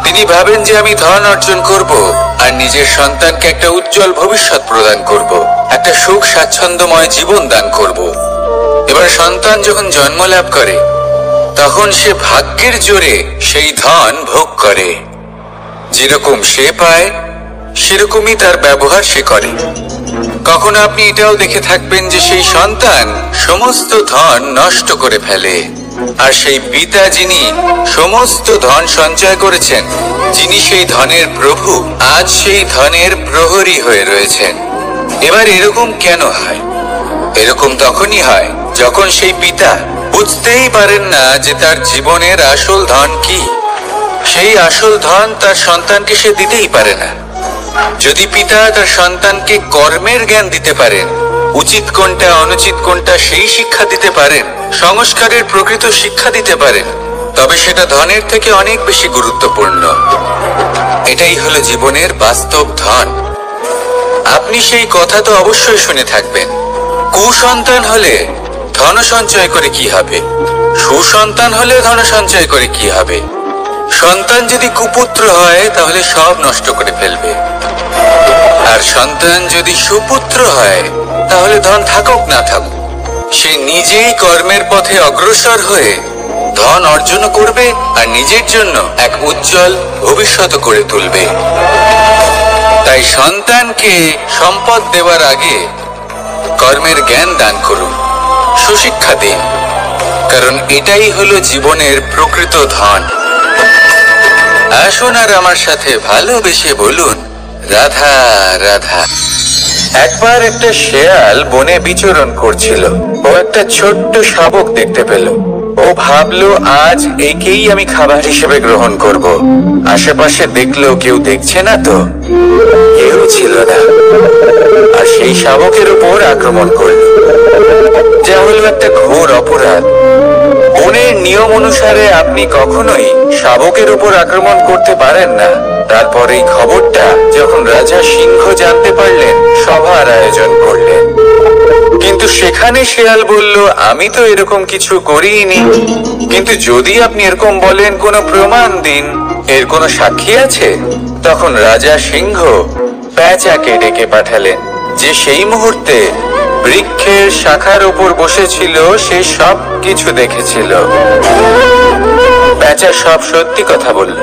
তিনি ভাবেন যে আমি ধন অর্জন করব আর নিজের সন্তানকে একটা উজ্জ্বল ভবিষ্যৎ প্রদান করব, একটা সুখ স্বাচ্ছন্দ্যময় জীবন দান করব। এবার সন্তান যখন জন্ম লাভ করে, তখন সে ভাগ্যের জোরে সেই ধন ভোগ করে। যেরকম সে পায়, সেরকমই তার ব্যবহার সে করে। কখনো আপনি এটাও দেখে থাকবেন যে সেই সন্তান সমস্ত ধন নষ্ট করে ফেলে, আর সেই পিতা যিনি সমস্ত ধন সঞ্চয় করেছেন, যিনি সেই ধনের প্রভু, আজ সেই ধনের প্রহরী হয়ে রয়েছেন। এবার এরকম কেন হয়? এরকম তখনই হয় যখন সেই পিতা বুঝতেই পারেন না যে তার জীবনের আসল ধন কি। সেই আসল ধন তার সন্তানকে সে দিতেই পারে না। যদি পিতা তার সন্তানকে কর্মের জ্ঞান দিতে পারেন, উচিত কোনটা অনুচিত কোনটা সেই শিক্ষা দিতে পারেন, সংস্কারের প্রকৃত শিক্ষা দিতে পারেন, তবে সেটা ধনের থেকে অনেক বেশি গুরুত্বপূর্ণ। এটাই হলো জীবনের বাস্তব ধন। আপনি সেই কথা তো অবশ্যই শুনে থাকবেন, কুসন্তান হলে ধন সঞ্চয় করে কি হবে, সুসন্তান হলে ধন সঞ্চয় করে কি হবে। সন্তান যদি কুপুত্র হয় তাহলে সব নষ্ট করে ফেলবে, আর সন্তান যদি সুপুত্র হয় তাহলে ধন থাকুক না থাকুক, সে নিজেই কর্মের পথে অগ্রসর হয়ে ধন অর্জন করবে আর নিজের জন্য এক উজ্জ্বল ভবিষ্যৎ করে তুলবে। তাই সন্তানকে সম্পদ দেওয়ার আগে কর্মের জ্ঞান দান করুন, সুশিক্ষা দিন, কারণ এটাই হলো জীবনের প্রকৃত ধন। আসুন আর আমার সাথে ভালোবেসে বলুন, রাধা রাধা। একবার একটা শেয়াল বনে বিচরণ করছিল। ও একটা ছোট্ট শাবক দেখতে পেল। ও ভাবলো, আজ একেই আমি খাবার হিসেবে গ্রহণ করব। আশেপাশে দেখলো কেউ দেখছে না তো, কেউ ছিল না, আর সেই শাবকের উপর আক্রমণ করল, যা হলো একটা ঘোর অপরাধ। বনের নিয়ম অনুসারে আপনি কখনোই শাবকের উপর আক্রমণ করতে পারেন না। তারপর এই খবরটা যখন রাজা সিংহ জানতে পারলেন, সভার আয়োজন করলেন। কিন্তু সেখানে শেয়াল বলল, আমি তো এরকম কিছু করিনি। কিন্তু যদি আপনি এরকম বলেন, কোনো প্রমাণ দিন, এর কোনো সাক্ষী আছে? তখন রাজা সিংহ পেঁচাকে ডেকে পাঠালেন, যে সেই মুহূর্তে বৃক্ষের শাখার উপর বসেছিল, সে সব কিছু দেখেছিল। পেঁচা সব সত্যি কথা বলল,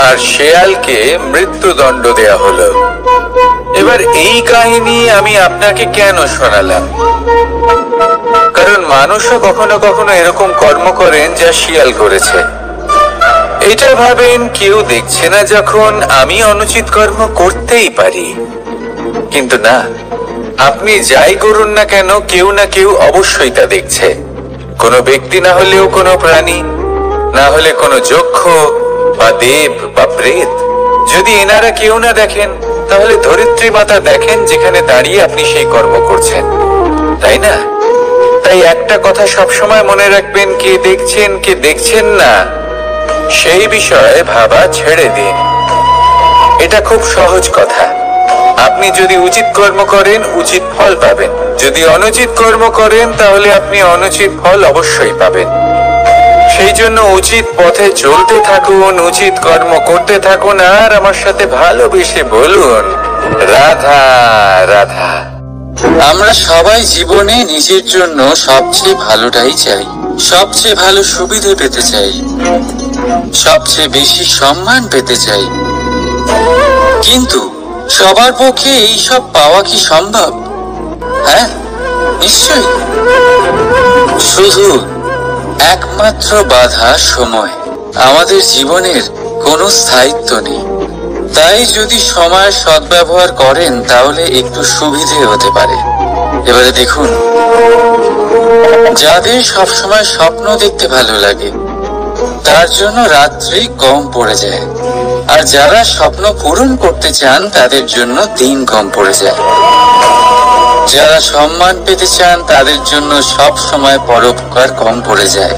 আর শেয়ালকে মৃত্যুদণ্ড দেয়া হলো। এবার এই কাহিনী আমি আপনাকে কেন শোনালাম? কারণ মানুষও কখনো কখনো এরকম কর্ম করেন যা শিয়াল করেছে। এটা ভাবেন কেউ দেখছে না যখন আমি অনুচিত কর্ম করতেই পারি, কিন্তু না, আপনি যাই করুন না কেন কেউ না কেউ অবশ্যই তা দেখছে। কোনো ব্যক্তি না হলেও কোনো প্রাণী, না হলে কোনো যক্ষ বা দেব বা প্রেত। যদি এনারা কেউ না দেখেন, তাহলে ধরিত্রী মাতা দেখেন যেখানে দাঁড়িয়ে আপনি সেই কর্ম করছেন, তাই না? তাই একটা কথা সবসময় মনে রাখবেন, কে দেখছেন কে দেখছেন না সেই বিষয়ে ভাবা ছেড়ে দিন। এটা খুব সহজ কথা। আপনি যদি উচিত কর্ম করেন উচিত ফল পাবেন, যদি অনুচিত কর্ম করেন তাহলে আপনি অনুচিত ফল অবশ্যই পাবেন। সেই জন্য উচিত পথে চলতে থাকুন, উচিত কর্ম করতে থাকুন, আর আমার সাথে ভালোবেসে বলুন রাধা রাধা। আমরা সবাই জীবনে নিজের জন্য সবচেয়ে ভালোটাই চাই, সবচেয়ে ভালো সুবিধে পেতে চাই, সবচেয়ে বেশি সম্মান পেতে চাই। কিন্তু সবার পক্ষে এইসব পাওয়া কি সম্ভব? হ্যাঁ, নিশ্চয়ই। শুধু একমাত্র বাধা সময়। আমাদের জীবনের কোনো স্থায়িত্ব নেই। তাই যদি সময়ের সদ্ব্যবহার করেন তাহলে একটু সুবিধে হতে পারে। এবারে দেখুন, যাদের সবসময় স্বপ্ন দেখতে ভালো লাগে তার জন্য রাত্রি কম পড়ে যায়, আর যারা স্বপ্ন পূরণ করতে চান তাদের জন্য দিন কম পড়ে যায়। যারা সম্মান পেতে চান তাদের জন্য সব সময় পরোপকার কম পড়ে যায়,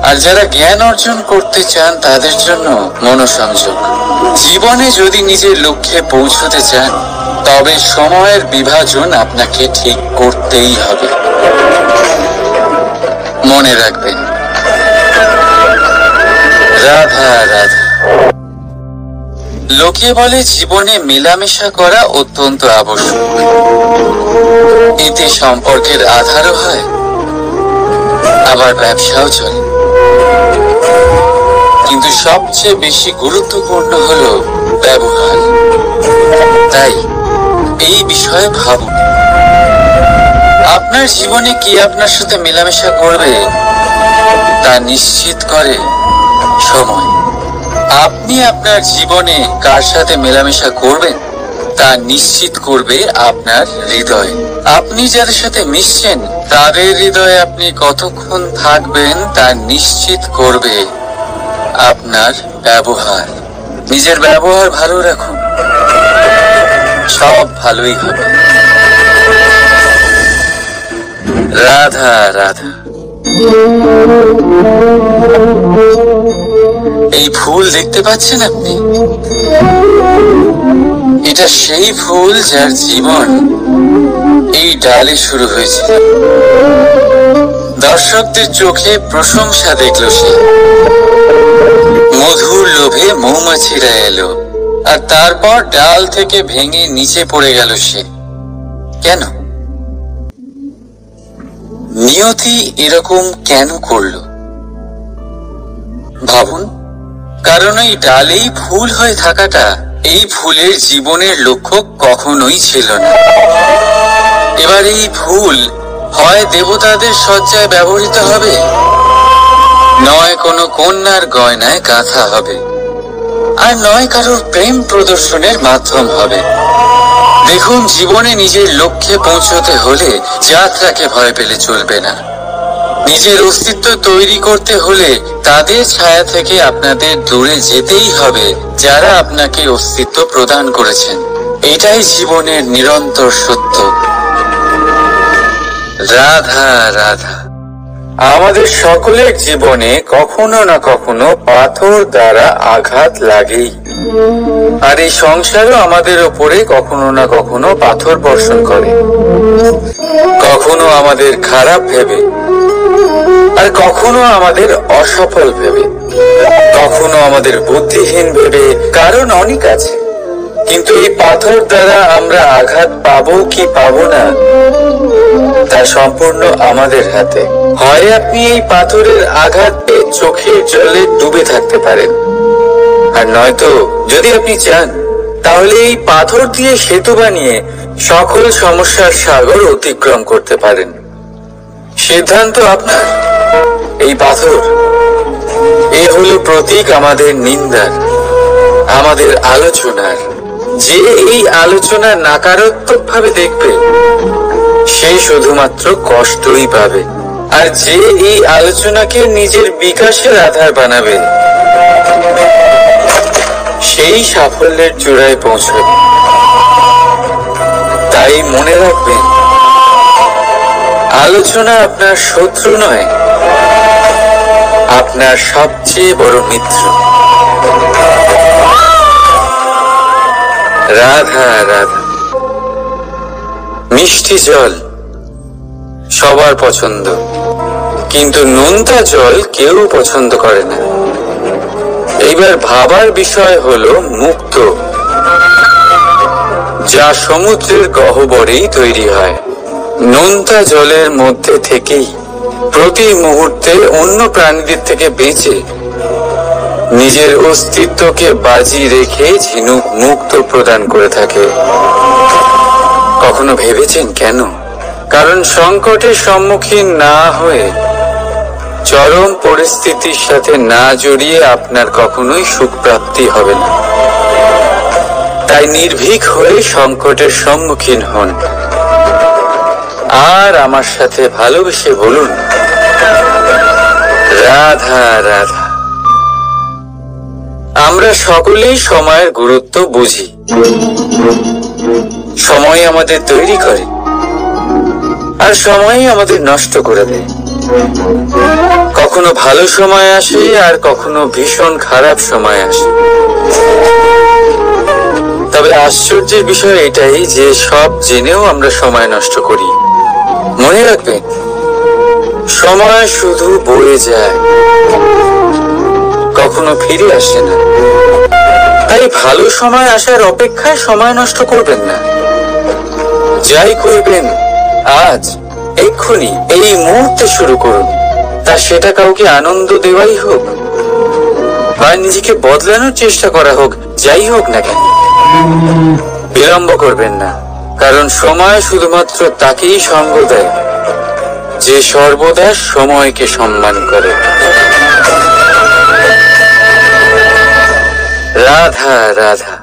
আর যারা জ্ঞান অর্জন করতে চান তাদের জন্য মনোসংযোগ। জীবনে যদি নিজের লক্ষ্যে পৌঁছতে চান তবে সময়ের বিভাজন আপনাকে ঠিক করতেই হবে। মনে রাখবেন, রাধা রাধা। লোকে বলে জীবনে মেলামেশা করা অত্যন্ত আবশ্যক, এতে সম্পর্কের আধারও হয়, আবার ব্যবসাও চলে। কিন্তু সবচেয়ে বেশি গুরুত্বপূর্ণ হলো ব্যবহার। তাই এই বিষয়ে ভাবুন, আপনার জীবনে কি আপনার সাথে মেলামেশা করবে তা নিশ্চিত করে সময়। আপনি আপনার জীবনে কার সাথে মেলামেশা করবেন তা নিশ্চিত করবে আপনার হৃদয়। আপনি যাদের সাথে মিশছেন তাদের হৃদয়ে আপনি কতক্ষণ থাকবেন তা নিশ্চিত করবে আপনার ব্যবহার। নিজের ব্যবহার ভালো রাখুন, সব ভালোই হবে। রাধা রাধা। এই ফুল দেখতে পাচ্ছেন আপনি? এটা সেই ফুল যার জীবন এই ডালে শুরু হয়েছিল। দর্শকদের চোখে প্রশংসা দেখলো সে, মধুর লোভে মৌমাছিরা এলো, আর তারপর ডাল থেকে ভেঙে নিচে পড়ে গেল সে। কেন? নিয়তি এরকম কেন করলো ভাবুন। কারণ এই ডালেই ফুল হয়ে থাকাটা এই ফুলের জীবনের লক্ষ্য কখনোই ছিল না। এবার এই ফুল হয় দেবতাদের সজ্জায় ব্যবহৃত হবে, নয় কোনো কন্যার গয়নায় গাঁথা হবে, আর নয় কারোর প্রেম প্রদর্শনের মাধ্যম হবে। দেখুন, জীবনে নিজের লক্ষ্যে পৌঁছতে হলে যাত্রাকে ভয় পেলে চলবে না। নিজের অস্তিত্ব তৈরি করতে হলে তাদের ছায়া থেকে আপনাদের দূরে যেতেই হবে যারা আপনাকে অস্তিত্ব প্রদান করেছেন। এটাই জীবনের নিরন্তর সত্য। রাধা রাধা। আমাদের সকলের জীবনে কখনো না কখনো পাথর দ্বারা আঘাত লাগেই, আর এই সংসারও আমাদের ওপরে কখনো না কখনো পাথর বর্ষণ করে। কখনো আমাদের খারাপ ভেবে, আর কখনো আমাদের অসফল ভেবে, কখনো আমাদের বুদ্ধিহীন ভেবে। কারণ অনেক আছে, কিন্তু এই পাথর দ্বারা আমরা আঘাত পাবো কি পাবো না তা সম্পূর্ণ আমাদের হাতে। হয় আপনি এই পাথরের আঘাত পেয়ে চোখের জলে ডুবে থাকতে পারেন, আর নয়তো যদি আপনি চান তাহলে এই পাথর দিয়ে সেতু বানিয়ে সকল সমস্যার সাগর অতিক্রম করতে পারেন। সিদ্ধান্ত আপনার। এই পাথর, এ হলো প্রতীক আমাদের নিন্দার, আমাদের আলোচনার। যে এই আলোচনা নাকারাত্মক ভাবে দেখবে সে শুধুমাত্র কষ্টই পাবে, আর যে এই আলোচনাকে নিজের বিকাশের আধার বানাবে সেই সাফল্যের চূড়ায় পৌঁছবে। তাই মনে রাখবেন, আলোচনা আপনার শত্রু নয়, আপনার সবচেয়ে বড় মিত্র। রাধা রাধা। মিষ্টি জল সবার পছন্দ, কিন্তু নোনতা জল কেউ পছন্দ করে না। এইবার ভাবার বিষয় হলো মুক্ত, যা সমুদ্রের গহ্বরেই তৈরি হয়। নোনতা জলের মধ্যে থেকেই প্রতি মুহূর্তে অন্য প্রাণীদের থেকে বেঁচে নিজের অস্তিত্বকে বাজি রেখে ঝিনুক মুক্ত প্রদান করে থাকে। কখনো ভেবেছেন কেন? কারণ সংকটের সম্মুখীন না হয়ে, চরম পরিস্থিতির সাথে না জড়িয়ে আপনার কখনোই সুখ প্রাপ্তি হবে না। তাই নির্ভীক হয়ে সংকটের সম্মুখীন হন, আর আমার সাথে ভালোবেসে বলুন, রাধা রাধা। আমরা সকলেই সময়ের গুরুত্ব বুঝি। সময় আমাদের তৈরি করে, আর সময় আমাদের নষ্ট করে দেয়। কখনো ভালো সময় আসে, আর কখনো ভীষণ খারাপ সময় আসে। তবে আশ্চর্যের বিষয় এটাই যে সব জেনেও আমরা সময় নষ্ট করি। মনে রাখবেন, সময় শুধু বয়ে যায়, কখনো ফিরে আসে না। তাই ভালো সময় আসার অপেক্ষায় সময় নষ্ট করবেন না। যাই করবেন আজ, এক্ষুনি, এই মুহূর্তে শুরু করুন। তা সেটা কাউকে আনন্দ দেওয়াই হোক, বা নিজেকে বদলানোর চেষ্টা করা হোক, যাই হোক না কেন, বিলম্ব করবেন না। কারণ সময় শুধুমাত্র তাকেই সঙ্গ দেয় যে সর্বদা সময়কে সম্মান করে। রাধা রাধা।